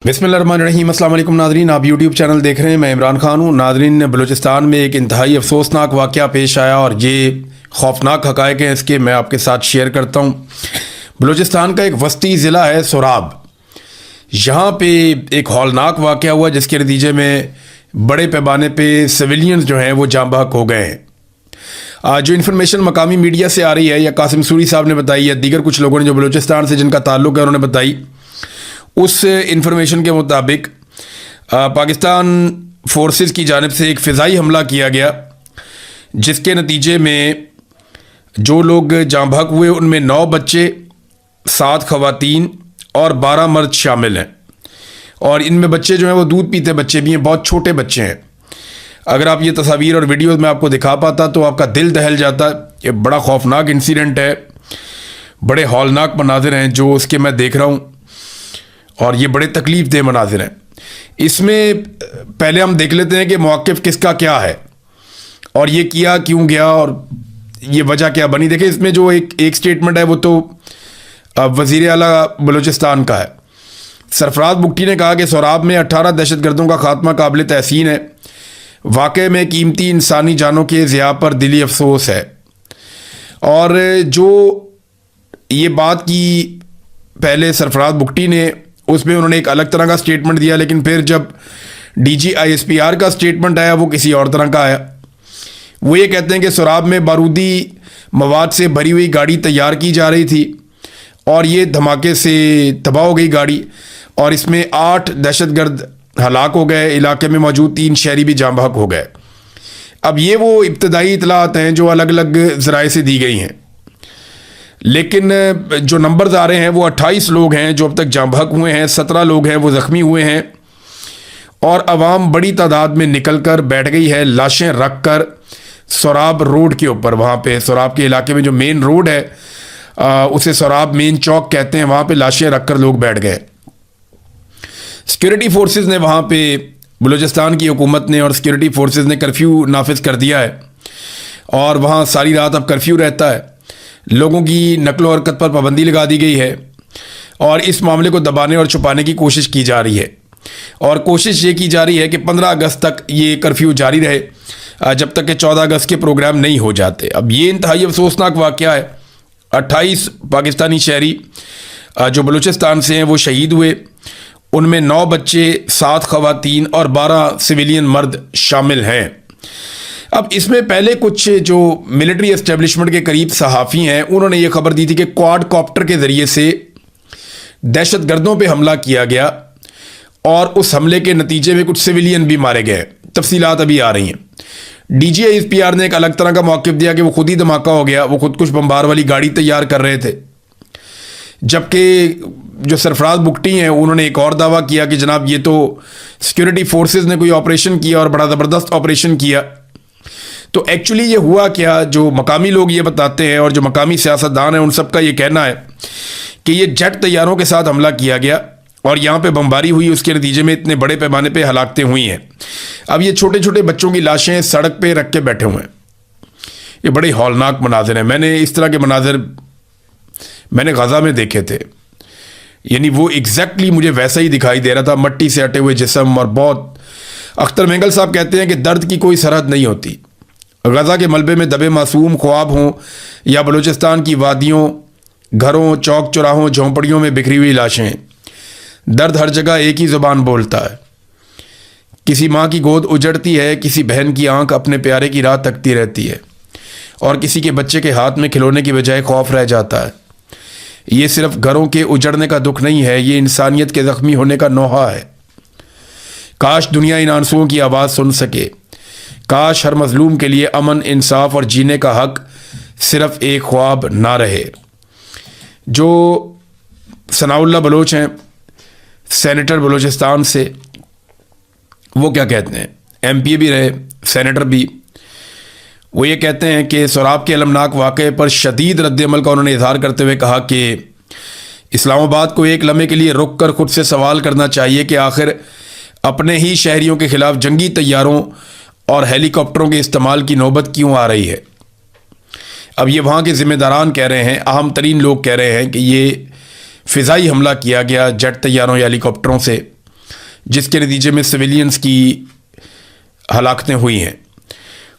बिस्मिल्लाहिर्रहमानिर्रहीम। अस्सलाम वालेकुम नादरीन, आप यूट्यूब चैनल देख रहे हैं। मैं इमरान खान हूँ। नादरीन, बलूचिस्तान में एक इंतहाई अफसोसनाक वाक़या पेश आया और ये खौफनाक हक़ाइक़ हैं इसके मैं आपके साथ शेयर करता हूँ। बलूचिस्तान का एक वस्ती ज़िला है सोराब। यहाँ पे एक हौलनाक वाक़या हुआ जिसके नतीजे में बड़े पैमाने पर सिविलियंस जो हैं वो जाँ बहक हो गए हैं। जो इन्फॉर्मेशन मकामी मीडिया से आ रही है या कासिम सूरी साहब ने बताई या दीगर कुछ लोगों ने जो बलूचिस्तान से जिनका ताल्लुक़ है उन्होंने बताई, उस इंफॉर्मेशन के मुताबिक पाकिस्तान फोर्सेस की जानिब से एक फ़िज़ाई हमला किया गया जिसके नतीजे में जो लोग जाँ बहक हुए उनमें 9 बच्चे, 7 ख़वातीन और 12 मर्द शामिल हैं। और इनमें बच्चे जो हैं वो दूध पीते बच्चे भी हैं, बहुत छोटे बच्चे हैं। अगर आप ये तस्वीर और वीडियोस में आपको दिखा पाता तो आपका दिल दहल जाता। ये बड़ा खौफनाक इंसिडेंट है, बड़े हौलनाक मनाजिर हैं जो उसके मैं देख रहा हूँ और ये बड़े तकलीफ़ देह मनाजिर हैं। इसमें पहले हम देख लेते हैं कि मौक़िफ़ किसका क्या है और ये किया क्यों गया और ये वजह क्या बनी। देखिए, इसमें जो एक स्टेटमेंट है वो तो वज़ीर आला बलूचिस्तान का है। सरफराज बुगटी ने कहा कि सोराब में 18 दहशतगर्दों का खात्मा काबिल तहसीन है। वाक़े में कीमती इंसानी जानों के ज़िया पर दिली अफसोस है। और जो ये बात की पहले सरफराज बुगटी ने, उसमें उन्होंने एक अलग तरह का स्टेटमेंट दिया, लेकिन फिर जब DG ISPR का स्टेटमेंट आया वो किसी और तरह का आया। वो ये कहते हैं कि सोराब में बारूदी मवाद से भरी हुई गाड़ी तैयार की जा रही थी और ये धमाके से तबाह हो गई गाड़ी और इसमें 8 दहशतगर्द हलाक हो गए। इलाके में मौजूद 3 शहरी भी जाँ बहक हो गए। अब ये वो इब्तदाई इतलात हैं जो अलग अलग ज़राए से दी गई हैं, लेकिन जो नंबर्स आ रहे हैं वो 28 लोग हैं जो अब तक जाँ बहक हुए हैं, 17 लोग हैं वो ज़ख्मी हुए हैं और अवाम बड़ी तादाद में निकल कर बैठ गई है, लाशें रख कर सोराब रोड के ऊपर। वहाँ पे सोराब के इलाके में जो मेन रोड है उसे सोराब मेन चौक कहते हैं, वहाँ पे लाशें रख कर लोग बैठ गए। सिक्योरिटी फोर्सेस ने वहाँ पे, बलूचिस्तान की हुकूमत ने और सिक्योरिटी फोर्सेस ने कर्फ्यू नाफिज कर दिया है और वहाँ सारी रात अब कर्फ्यू रहता है। लोगों की नकलो हरकत पर पाबंदी लगा दी गई है और इस मामले को दबाने और छुपाने की कोशिश की जा रही है। और कोशिश ये की जा रही है कि 15 अगस्त तक ये कर्फ्यू जारी रहे जब तक कि 14 अगस्त के प्रोग्राम नहीं हो जाते। अब ये इंतहाई अफसोसनाक वाक़या है। 28 पाकिस्तानी शहरी जो बलूचिस्तान से हैं वो शहीद हुए। उनमें 9 बच्चे, 7 ख़वातीन और 12 सिविलियन मर्द शामिल हैं। अब इसमें पहले कुछ जो मिलिट्री एस्टेब्लिशमेंट के करीब सहाफ़ी हैं उन्होंने ये खबर दी थी कि क्वाड कॉप्टर के ज़रिए से दहशतगर्दों पे हमला किया गया और उस हमले के नतीजे में कुछ सिविलियन भी मारे गए। तफसीलात अभी आ रही हैं। DG ISPR ने एक अलग तरह का मौक़िफ़ दिया कि वो खुद ही धमाका हो गया, वो खुदकुश बम्बार वाली गाड़ी तैयार कर रहे थे। जबकि जो सरफराज बुगटी हैं उन्होंने एक और दावा किया कि जनाब ये तो सिक्योरिटी फोर्सेस ने कोई ऑपरेशन किया और बड़ा ज़बरदस्त ऑपरेशन किया। तो एक्चुअली ये हुआ क्या, जो मकामी लोग ये बताते हैं और जो मकामी सियासतदान हैं उन सब का ये कहना है कि ये जेट तैयारों के साथ हमला किया गया और यहाँ पे बमबारी हुई, उसके नतीजे में इतने बड़े पैमाने पे हलाकतें हुई हैं। अब ये छोटे छोटे बच्चों की लाशें सड़क पे रख के बैठे हुए हैं। ये बड़े हौलनाक मनाजिर हैं। मैंने इस तरह के मनाजिर मैंने गज़ा में देखे थे, यानी वो एग्जैक्टली मुझे वैसा ही दिखाई दे रहा था, मट्टी से अटे हुए जिस्म। और बहुत, अख्तर मेंगल साहब कहते हैं कि दर्द की कोई सरहद नहीं होती। गज़ा के मलबे में दबे मासूम ख्वाब हों या बलूचिस्तान की वादियों, घरों, चौक चौराहों, झोंपड़ियों में बिखरी हुई लाशें, दर्द हर जगह एक ही ज़ुबान बोलता है। किसी माँ की गोद उजड़ती है, किसी बहन की आंख अपने प्यारे की राह तकती रहती है और किसी के बच्चे के हाथ में खिलौने की बजाय खौफ रह जाता है। ये सिर्फ घरों के उजड़ने का दुख नहीं है, ये इंसानियत के ज़ख्मी होने का नोहा है। काश दुनिया इन आंसुओं की आवाज़ सुन सके। काश हर मजलूम के लिए अमन, इंसाफ और जीने का हक सिर्फ एक ख्वाब ना रहे। जो सनाउल्लाह बलोच हैं, सेनेटर बलूचिस्तान से, वो क्या कहते हैं, MP भी रहे, सेनेटर भी। वो ये कहते हैं कि सोराब के अलमनाक वाक़े पर शदीद रद्द-ए-अमल का उन्होंने इज़हार करते हुए कहा कि इस्लामाबाद को एक लम्हे के लिए रुक कर ख़ुद से सवाल करना चाहिए कि आखिर अपने ही शहरियों के ख़िलाफ़ जंगी तैयारों और हेलीकॉप्टरों के इस्तेमाल की नौबत क्यों आ रही है। अब ये वहाँ के ज़िम्मेदारान कह रहे हैं, अहम तरीन लोग कह रहे हैं कि ये फ़िज़ाई हमला किया गया जेट तैयारों या हेलीकॉप्टरों से जिसके नतीजे में सिविलियंस की हलाकतें हुई हैं।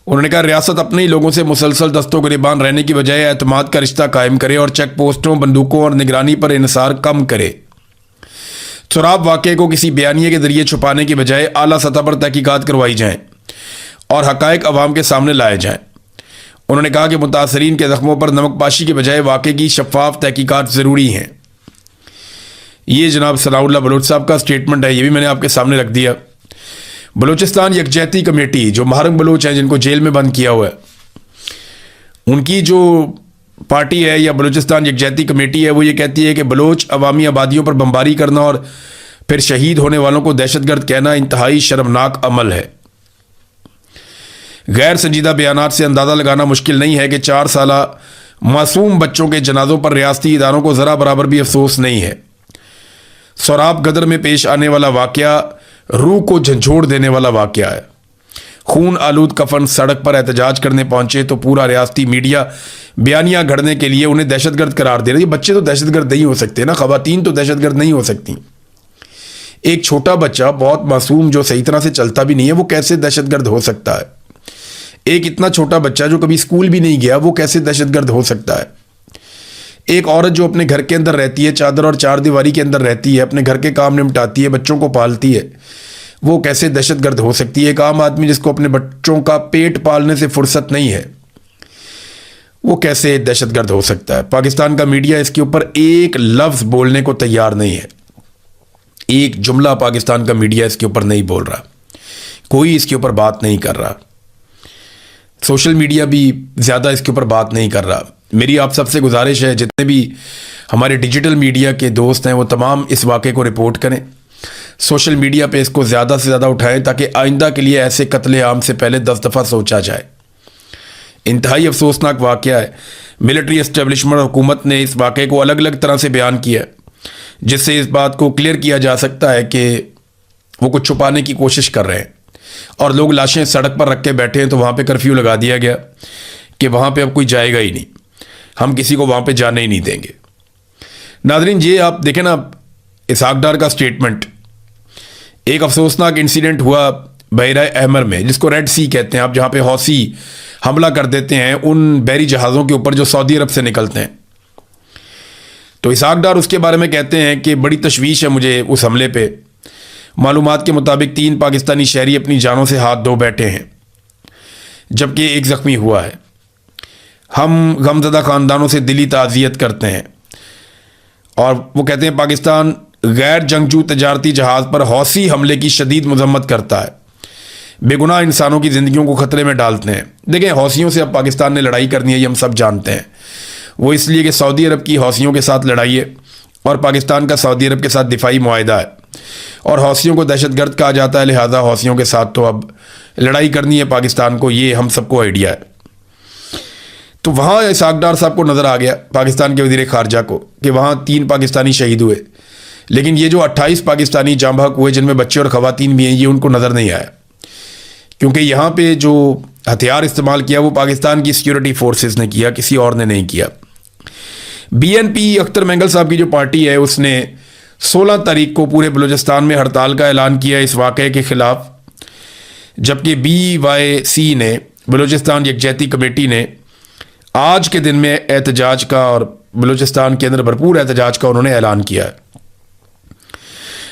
उन्होंने कहा रियासत अपने ही लोगों से मुसलसल दस्तों गिरबान रहने की बजाय एतमाद का रिश्ता कायम करे और चेक पोस्टों, बंदूकों और निगरानी पर इन्हिसार कम करे। सोराब वाक़े को किसी बयानिए के जरिए छुपाने की बजाय आला सतह पर तहकीकात करवाई जाएं और हकायक अवाम के सामने लाए जाएं। उन्होंने कहा कि मुतासरीन के ज़ख्मों पर नमकपाशी के बजाय वाक़े की शफाफ तहकीकात ज़रूरी हैं। ये जनाब सनाउल्लाह बलोच साहब का स्टेटमेंट है, ये भी मैंने आपके सामने रख दिया। बलूचिस्तान यकजहती कमेटी, जो महारंग बलोच हैं जिनको जेल में बंद किया हुआ है, उनकी जो पार्टी है या बलूचिस्तान यकजहती कमेटी है, वो ये कहती है कि बलोच अवामी आबादियों पर बमबारी करना और फिर शहीद होने वालों को दहशतगर्द कहना इंतहाई शर्मनाक अमल है। गैर संजीदा बयानात से अंदाज़ा लगाना मुश्किल नहीं है कि 4 साला मासूम बच्चों के जनाजों पर रियासती इदारों को ज़रा बराबर भी अफसोस नहीं है। सोराब गदर में पेश आने वाला वाक़या रूह को झंझोड़ देने वाला वाक़या है। खून आलूद कफन सड़क पर एहतजाज करने पहुंचे तो पूरा रियासती मीडिया बयानियां घड़ने के लिए उन्हें दहशतगर्द करार दे रही है। बच्चे तो दहशतगर्द नहीं हो सकते ना, खवातीन तो दहशतगर्द नहीं हो सकती। एक छोटा बच्चा बहुत मासूम जो सही तरह से चलता भी नहीं है, वो कैसे दहशतगर्द हो सकता है? एक इतना छोटा बच्चा जो कभी स्कूल भी नहीं गया, वो कैसे दहशतगर्द हो सकता है? एक औरत जो अपने घर के अंदर रहती है, चादर और चार दीवारी के अंदर रहती है, अपने घर के काम निपटाती है, बच्चों को पालती है, वो कैसे दहशतगर्द हो सकती है? एक आम आदमी जिसको अपने बच्चों का पेट पालने से फुर्सत नहीं है, वो कैसे दहशतगर्द हो सकता है? पाकिस्तान का मीडिया इसके ऊपर एक लफ्ज़ बोलने को तैयार नहीं है। एक जुमला पाकिस्तान का मीडिया इसके ऊपर नहीं बोल रहा, कोई इसके ऊपर बात नहीं कर रहा। सोशल मीडिया भी ज़्यादा इसके ऊपर बात नहीं कर रहा। मेरी आप सबसे गुजारिश है, जितने भी हमारे डिजिटल मीडिया के दोस्त हैं वो तमाम इस वाक़े को रिपोर्ट करें, सोशल मीडिया पे इसको ज़्यादा से ज़्यादा उठाएं ताकि आइंदा के लिए ऐसे कत्ले-आम से पहले 10 दफ़ा सोचा जाए। इंतहाई अफसोसनाक वाक़या है। मिलिट्री एस्टेब्लिशमेंट और हुकूमत ने इस वाक़े को अलग अलग तरह से बयान किया, जिससे इस बात को क्लियर किया जा सकता है कि वो कुछ छुपाने की कोशिश कर रहे हैं और लोग लाशें सड़क पर रख के बैठे हैं। तो वहाँ पे कर्फ्यू लगा दिया गया कि वहाँ पे अब कोई जाएगा ही नहीं, हम किसी को वहाँ पे जाने ही नहीं देंगे। नाज़रीन, ये आप देखें ना, इसहाक डार का स्टेटमेंट। एक अफसोसनाक इंसिडेंट हुआ बहरा अहमर में, जिसको रेड सी कहते हैं आप, जहाँ पे हौसी हमला कर देते हैं उन बहरी जहाज़ों के ऊपर जो सऊदी अरब से निकलते हैं। तो इसहाक डार उसके बारे में कहते हैं कि बड़ी तशवीश है मुझे उस हमले पे। मालूमात के मुताबिक 3 पाकिस्तानी शहरी अपनी जानों से हाथ धो बैठे हैं, जबकि एक ज़ख्मी हुआ है। हम गमज़दा ख़ानदानों से दिली ताज़ियत करते हैं। और वो कहते हैं पाकिस्तान गैर जंगजू तजारती जहाज़ पर हौसी हमले की शदीद मजम्मत करता है, बेगुनाह इंसानों की ज़िंदगियों को ख़तरे में डालते हैं। देखें, हौसियों से अब पाकिस्तान ने लड़ाई करनी है, ये हम सब जानते हैं। वो इसलिए कि सऊदी अरब की हौसियों के साथ लड़ाई है और पाकिस्तान का सऊदी अरब के साथ दिफाई मुआहिदा है, और हौसियों को दहशतगर्द कहा जाता है, लिहाजा हौसियों के साथ तो अब लड़ाई करनी है पाकिस्तान को, ये हम सबको आइडिया है। तो वहाँ इसहाक डार साहब को नज़र आ गया, पाकिस्तान के वज़ीर ख़ारजा को, कि वहाँ 3 पाकिस्तानी शहीद हुए, लेकिन ये जो 28 पाकिस्तानी जाँ बहक हुए जिनमें बच्चे और ख़वातीन भी हैं, ये उनको नज़र नहीं आया, क्योंकि यहाँ पे जो हथियार इस्तेमाल किया वो पाकिस्तान की सिक्योरिटी फोर्सेस ने किया, किसी और ने नहीं किया। BNP अख्तर मैंगल साहब की जो पार्टी है, उसने 16 तारीख को पूरे बलूचिस्तान में हड़ताल का ऐलान किया इस वाक़े के ख़िलाफ़, जबकि BYC ने, बलूचिस्तान यकजहती कमेटी ने, आज के दिन में एहतजाज का और बलूचिस्तान के अंदर भरपूर एहतजाज का उन्होंने ऐलान किया है।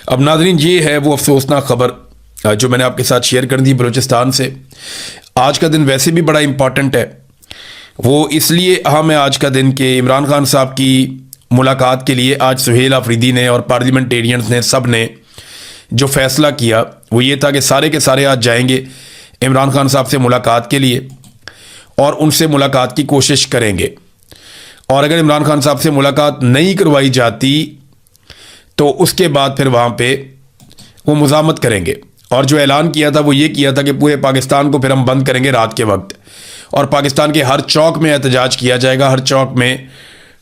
अब नाज़रीन, ये है वो अफसोसनाक ख़बर जो मैंने आपके साथ शेयर कर दी बलूचिस्तान से। आज का दिन वैसे भी बड़ा इम्पॉर्टेंट है, वो इसलिए अहम है आज का दिन कि इमरान खान साहब की मुलाकात के लिए आज सुहेल आफरीदी ने और पार्लियामेंटेरियंस ने, सब ने जो फ़ैसला किया वो ये था कि सारे के सारे आज जाएंगे इमरान खान साहब से मुलाकात के लिए और उनसे मुलाकात की कोशिश करेंगे। और अगर इमरान खान साहब से मुलाकात नहीं करवाई जाती तो उसके बाद फिर वहाँ पे वो मुज़ामत करेंगे। और जो ऐलान किया था वो ये किया था कि पूरे पाकिस्तान को फिर हम बंद करेंगे रात के वक्त, और पाकिस्तान के हर चौक में एहतजाज किया जाएगा, हर चौक में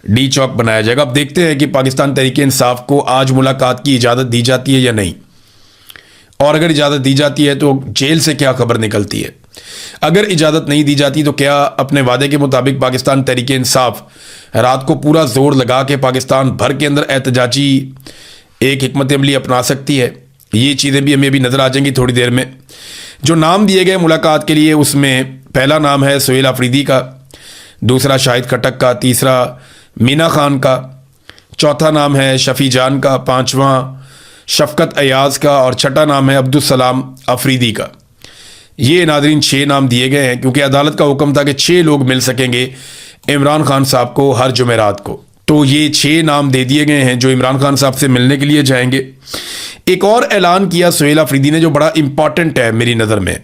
D चौक बनाया जाएगा। अब देखते हैं कि पाकिस्तान तहरीक इंसाफ को आज मुलाकात की इजाज़त दी जाती है या नहीं, और अगर इजाज़त दी जाती है तो जेल से क्या खबर निकलती है। अगर इजाज़त नहीं दी जाती तो क्या अपने वादे के मुताबिक पाकिस्तान तहरीक इंसाफ रात को पूरा जोर लगा के पाकिस्तान भर के अंदर एहतजाजी एक हिकमत अमली अपना सकती है? ये चीज़ें भी हमें अभी नज़र आ जाएंगी थोड़ी देर में। जो नाम दिए गए मुलाकात के लिए, उसमें पहला नाम है सुहेल अफरीदी का, दूसरा शाहिद खटक का, तीसरा मीना खान का, चौथा नाम है शफ़ी जान का, पांचवा शफ़कत अयाज़ का और छठा नाम है अब्दुल सलाम अफरीदी का। ये नाज़रीन 6 नाम दिए गए हैं, क्योंकि अदालत का हुक्म था कि 6 लोग मिल सकेंगे इमरान खान साहब को हर जुमेरात को। तो ये 6 नाम दे दिए गए हैं जो इमरान खान साहब से मिलने के लिए जाएंगे। एक और ऐलान किया सुहेल अफरीदी ने जो बड़ा इंपॉर्टेंट है मेरी नज़र में।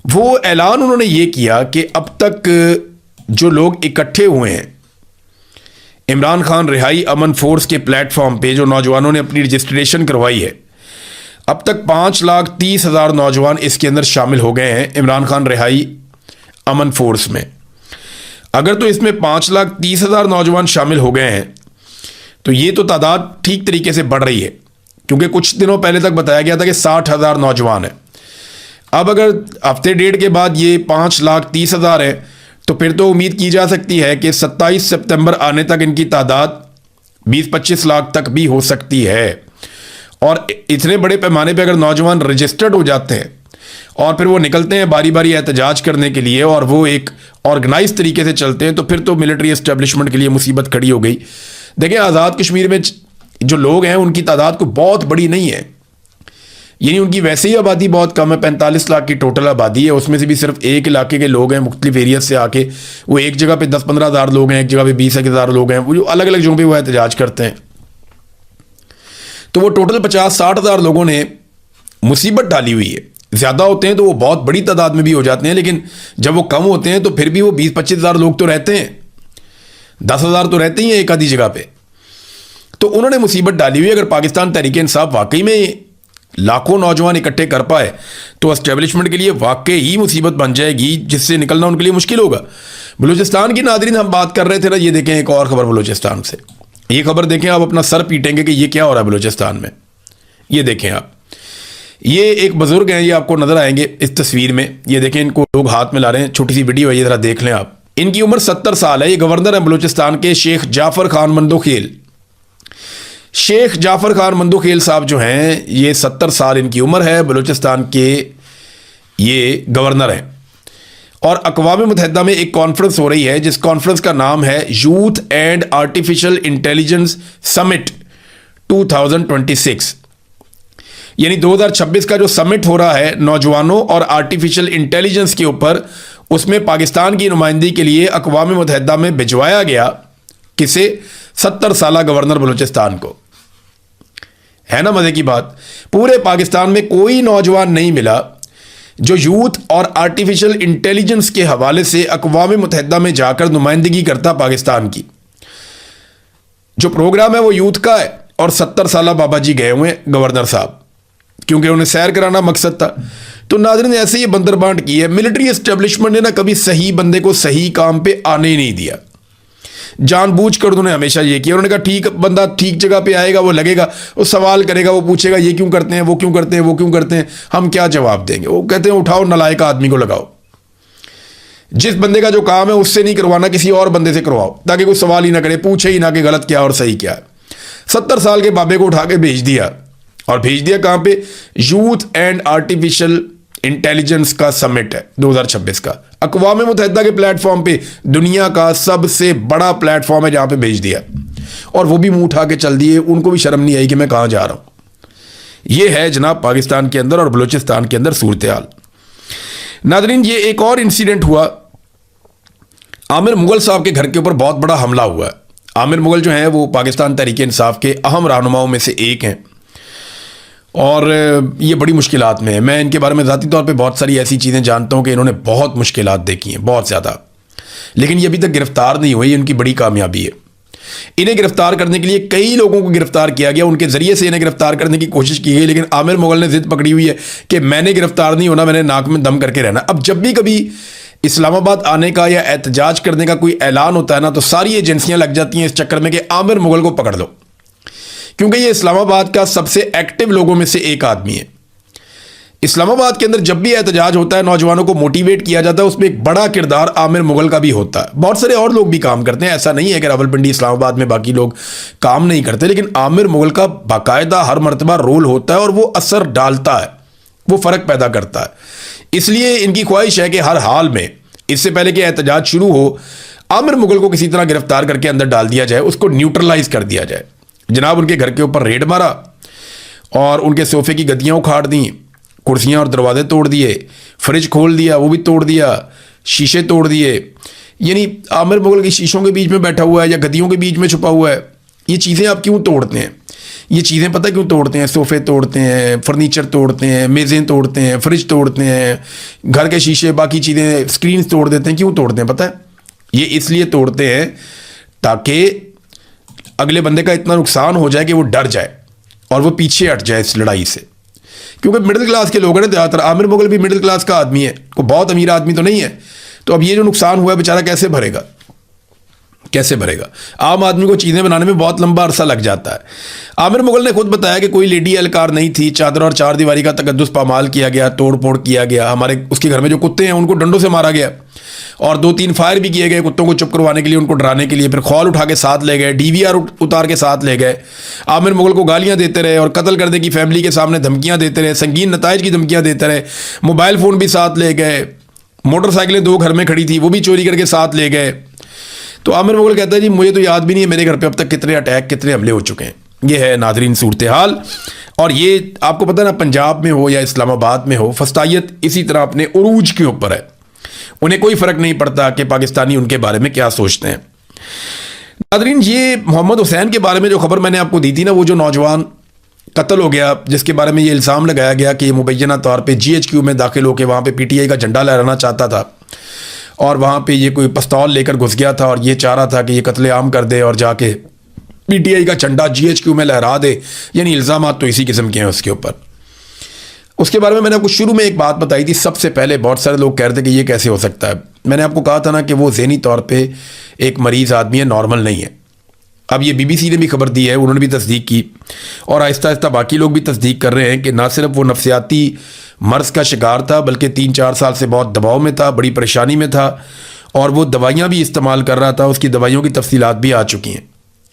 वो ऐलान उन्होंने ये किया कि अब तक जो लोग इकट्ठे हुए हैं इमरान खान रिहाई अमन फोर्स के प्लेटफॉर्म पे, जो नौजवानों ने अपनी रजिस्ट्रेशन करवाई है, अब तक 5,30,000 नौजवान इसके अंदर शामिल हो गए हैं इमरान खान रिहाई अमन फोर्स में। अगर तो इसमें 5,30,000 नौजवान शामिल हो गए हैं तो ये तो तादाद ठीक तरीके से बढ़ रही है, क्योंकि कुछ दिनों पहले तक बताया गया था कि 60,000 नौजवान हैं। अब अगर हफ्ते डेढ़ के बाद ये 5,30,000 है तो फिर तो उम्मीद की जा सकती है कि 27 सितंबर आने तक इनकी तादाद 20-25 लाख तक भी हो सकती है। और इतने बड़े पैमाने पे अगर नौजवान रजिस्टर्ड हो जाते हैं और फिर वो निकलते हैं बारी बारी एहतजाज करने के लिए और वो एक ऑर्गेनाइज तरीके से चलते हैं, तो फिर तो मिलिट्री एस्टेब्लिशमेंट के लिए मुसीबत खड़ी हो गई। देखिए, आज़ाद कश्मीर में जो लोग हैं उनकी तादाद को बहुत बड़ी नहीं है, यानी उनकी वैसे ही आबादी बहुत कम है। 45 लाख की टोटल आबादी है, उसमें से भी सिर्फ एक इलाके के लोग हैं मुख्तलिफ एरिया से आके। वो एक जगह पे 10-15 हज़ार लोग हैं, एक जगह पे 20,000 लोग हैं, वो जो अलग अलग जगहों पे वो एहतजाज करते हैं। तो वो टोटल 50-60 हज़ार लोगों ने मुसीबत डाली हुई है। ज़्यादा होते हैं तो वो बहुत बड़ी तादाद में भी हो जाते हैं, लेकिन जब वो कम होते हैं तो फिर भी वो 20-25 हज़ार लोग तो रहते हैं, 10,000 तो रहते ही हैं एक आधी जगह पे। तो उन्होंने मुसीबत डाली हुई है। अगर पाकिस्तान तहरीक इंसाफ वाकई में लाखों नौजवान इकट्ठे कर पाए तो एस्टेब्लिशमेंट के लिए वाकई ही मुसीबत बन जाएगी, जिससे निकलना उनके लिए मुश्किल होगा। बलूचिस्तान की नादरीन हम बात कर रहे थे ना, ये देखें एक और खबर बलूचिस्तान से। ये खबर देखें, आप अपना सर पीटेंगे कि ये क्या हो रहा है बलूचिस्तान में। ये देखें आप, ये एक बुजुर्ग हैं, ये आपको नजर आएंगे इस तस्वीर में। ये देखें, इनको लोग हाथ में ला रहे हैं, छोटी सी वीडियो है, ये जरा देख लें आप। इनकी उम्र 70 साल है। ये गवर्नर हैं बलूचिस्तान के, शेख जाफर खान मंदोखेल। शेख जाफर खान मंदोखेल साहब जो हैं, ये 70 साल इनकी उम्र है, बलूचिस्तान के ये गवर्नर हैं। और अक़वाम मुत्तहिदा में एक कॉन्फ्रेंस हो रही है, जिस कॉन्फ्रेंस का नाम है youth and artificial intelligence summit 2026, यानी 2026 का जो समिट हो रहा है नौजवानों और आर्टिफिशियल इंटेलिजेंस के ऊपर, उसमें पाकिस्तान की नुमाइंदगी के लिए अक़वाम मुत्तहिदा में भिजवाया गया किसे? 70 साला गवर्नर बलूचिस्तान को। है ना मजे की बात। पूरे पाकिस्तान में कोई नौजवान नहीं मिला जो यूथ और आर्टिफिशियल इंटेलिजेंस के हवाले से अक़वाम मुत्तहिदा में जाकर नुमाइंदगी करता पाकिस्तान की। जो प्रोग्राम है वो यूथ का है और 70 साला बाबा जी गए हुए हैं गवर्नर साहब, क्योंकि उन्हें सैर कराना मकसद था। तो नाज़रीन, ऐसे ही बंदर बांट की है। मिलिट्री एस्टेब्लिशमेंट ने ना कभी सही बंदे को सही काम पे आने ही नहीं दिया। जानबूझकर उन्होंने हमेशा ये किया। उन्होंने कहा ठीक बंदा ठीक जगह पे आएगा, वो लगेगा, वो सवाल करेगा, वो पूछेगा ये क्यों करते हैं, वो क्यों करते हैं, वो क्यों करते हैं, हम क्या जवाब देंगे। वो कहते हैं उठाओ नालायक आदमी को लगाओ। जिस बंदे का जो काम है उससे नहीं करवाना, किसी और बंदे से करवाओ, ताकि कोई सवाल ही ना करे, पूछे ही ना कि गलत क्या और सही क्या है। 70 साल के बाबे को उठा के भेज दिया, और भेज दिया कहां पे? यूथ एंड आर्टिफिशियल इंटेलिजेंस का समिट है 2026 का, अक़वाम मुत्तहिदा के प्लेटफॉर्म पे, दुनिया का सबसे बड़ा प्लेटफॉर्म है जहां पे भेज दिया। और वो भी मुंह उठा के चल दिए, उनको भी शर्म नहीं आई कि मैं कहां जा रहा हूं। ये है जनाब पाकिस्तान के अंदर और बलूचिस्तान के अंदर सूरत हाल। नादरीन, ये एक और इंसिडेंट हुआ। आमिर मुगल साहब के घर के ऊपर बहुत बड़ा हमला हुआ है। आमिर मुगल जो है वो पाकिस्तान तहरीक इंसाफ के अहम रहनुमाओं में से एक हैं और ये बड़ी मुश्किलात में है। मैं इनके बारे में ज़ाती तौर पे बहुत सारी ऐसी चीज़ें जानता हूँ कि इन्होंने बहुत मुश्किलात देखी हैं, बहुत ज़्यादा, लेकिन ये अभी तक गिरफ्तार नहीं हुई। इनकी बड़ी कामयाबी है। इन्हें गिरफ्तार करने के लिए कई लोगों को गिरफ्तार किया गया, उनके ज़रिए से इन्हें गिरफ्तार करने की कोशिश की गई, लेकिन आमिर मुगल ने ज़िद पकड़ी हुई है कि मैंने गिरफ्तार नहीं होना, मैंने नाक में दम करके रहना। अब जब भी कभी इस्लामाबाद आने का या एहतजाज करने का कोई ऐलान होता है ना, तो सारी एजेंसियाँ लग जाती हैं इस चक्कर में कि आमिर मुगल को पकड़ लो, क्योंकि ये इस्लामाबाद का सबसे एक्टिव लोगों में से एक आदमी है। इस्लामाबाद के अंदर जब भी एहतजाज होता है, नौजवानों को मोटिवेट किया जाता है, उसमें एक बड़ा किरदार आमिर मुगल का भी होता है। बहुत सारे और लोग भी काम करते हैं, ऐसा नहीं है कि रावलपिंडी इस्लामाबाद में बाकी लोग काम नहीं करते, लेकिन आमिर मुगल का बाकायदा हर मरतबा रोल होता है और वो असर डालता है, वो फ़र्क पैदा करता है। इसलिए इनकी ख्वाहिश है कि हर हाल में, इससे पहले कि एहतजाज शुरू हो, आमिर मुगल को किसी तरह गिरफ्तार करके अंदर डाल दिया जाए, उसको न्यूट्रलाइज कर दिया जाए। जनाब उनके घर के ऊपर रेड मारा और उनके सोफे की गद्दियाँ उखाड़ दी, कुर्सियाँ और दरवाजे तोड़ दिए, फ्रिज खोल दिया, वो भी तोड़ दिया, शीशे तोड़ दिए। यानी आमिर मुगल की शीशों के बीच में बैठा हुआ है या गद्दियों के बीच में छुपा हुआ है। ये चीज़ें आप क्यों तोड़ते हैं? ये चीज़ें पता क्यों तोड़ते हैं? सोफ़े तोड़ते हैं, फर्नीचर तोड़ते हैं, मेज़ें तोड़ते हैं, फ्रिज तोड़ते हैं, घर के शीशे, बाकी चीज़ें, स्क्रीन तोड़ देते हैं। क्यों तोड़ते हैं पता है? ये इसलिए तोड़ते हैं ताकि अगले बंदे का इतना नुकसान हो जाए कि वो डर जाए और वो पीछे हट जाए इस लड़ाई से। क्योंकि मिडिल क्लास के लोग हैं ना ज़्यादातर। आमिर मुगल भी मिडिल क्लास का आदमी है, कोई बहुत अमीर आदमी तो नहीं है। तो अब ये जो नुकसान हुआ है बेचारा कैसे भरेगा, कैसे भरेगा? आम आदमी को चीज़ें बनाने में बहुत लंबा अरसा लग जाता है। आमिर मुगल ने खुद बताया कि कोई लेडी एहलकार नहीं थी, चादर और चार दीवारी का तकद्दुस पामाल किया गया, तोड़ फोड़ किया गया। हमारे उसके घर में जो कुत्ते हैं उनको डंडों से मारा गया और 2-3 फायर भी किए गए कुत्तों को चुप करवाने के लिए, उनको डराने के लिए। फिर खौल उठा के साथ ले गए, DVR उतार के साथ ले गए। आमिर मुगल को गालियां देते रहे और कत्ल करने की फैमिली के सामने धमकियां देते रहे, संगीन नताइज की धमकियां देते रहे। मोबाइल फ़ोन भी साथ ले गए, मोटरसाइकिलें 2 घर में खड़ी थी वो भी चोरी करके साथ ले गए। तो आमिर मुगल कहता है जी मुझे तो याद भी नहीं है मेरे घर पे अब तक कितने अटैक, कितने हमले हो चुके हैं। ये है नादरीन सूरत हाल। और ये आपको पता ना, पंजाब में हो या इस्लामाबाद में हो, फस्तायत इसी तरह अपने उरूज के ऊपर है। उन्हें कोई फ़र्क नहीं पड़ता कि पाकिस्तानी उनके बारे में क्या सोचते हैं। नादरीन, ये मोहम्मद हुसैन के बारे में जो खबर मैंने आपको दी थी ना, वो जो नौजवान कत्ल हो गया, जिसके बारे में ये इल्ज़ाम लगाया गया कि ये मुबैना तौर पे GHQ में दाखिल होकर वहाँ पे PTI का झंडा लहराना चाहता था और वहाँ पे ये कोई पिस्तौल लेकर घुस गया था और ये चाह रहा था कि ये कत्लेआम कर दे और जाके PTI का झंडा GHQ में लहरा दे। यानी इल्ज़ामात तो इसी किस्म के हैं उसके ऊपर। उसके बारे में मैंने आपको शुरू में एक बात बताई थी। सबसे पहले बहुत सारे लोग कह रहे थे कि ये कैसे हो सकता है। मैंने आपको कहा था ना कि वो ज़हनी तौर पे एक मरीज़ आदमी है, नॉर्मल नहीं है। अब ये BBC ने भी खबर दी है, उन्होंने भी तस्दीक की और आहिस्ता आहिस्ता बाकी लोग भी तस्दीक कर रहे हैं कि ना सिर्फ वो नफसियाती मर्ज़ का शिकार था, बल्कि 3-4 साल से बहुत दबाव में था, बड़ी परेशानी में था और वो दवाइयाँ भी इस्तेमाल कर रहा था। उसकी दवाइयों की तफसीलात भी आ चुकी हैं,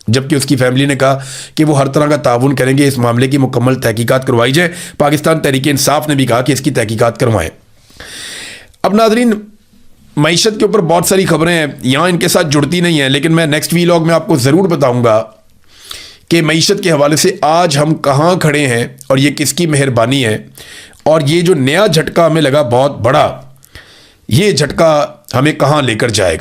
जबकि उसकी फैमिली ने कहा कि वो हर तरह का ताउन करेंगे, इस मामले की मुकम्मल तहकीकात करवाई जाए। पाकिस्तान तहरीक इंसाफ ने भी कहा कि इसकी तहकीकात करवाएं। अब नादरीन, मईशत के ऊपर बहुत सारी खबरें हैं, यहाँ इनके साथ जुड़ती नहीं हैं, लेकिन मैं नेक्स्ट व्लॉग में आपको ज़रूर बताऊंगा कि मईशत के हवाले से आज हम कहाँ खड़े हैं और ये किसकी मेहरबानी है। और ये जो नया झटका हमें लगा बहुत बड़ा, ये झटका हमें कहाँ लेकर जाएगा।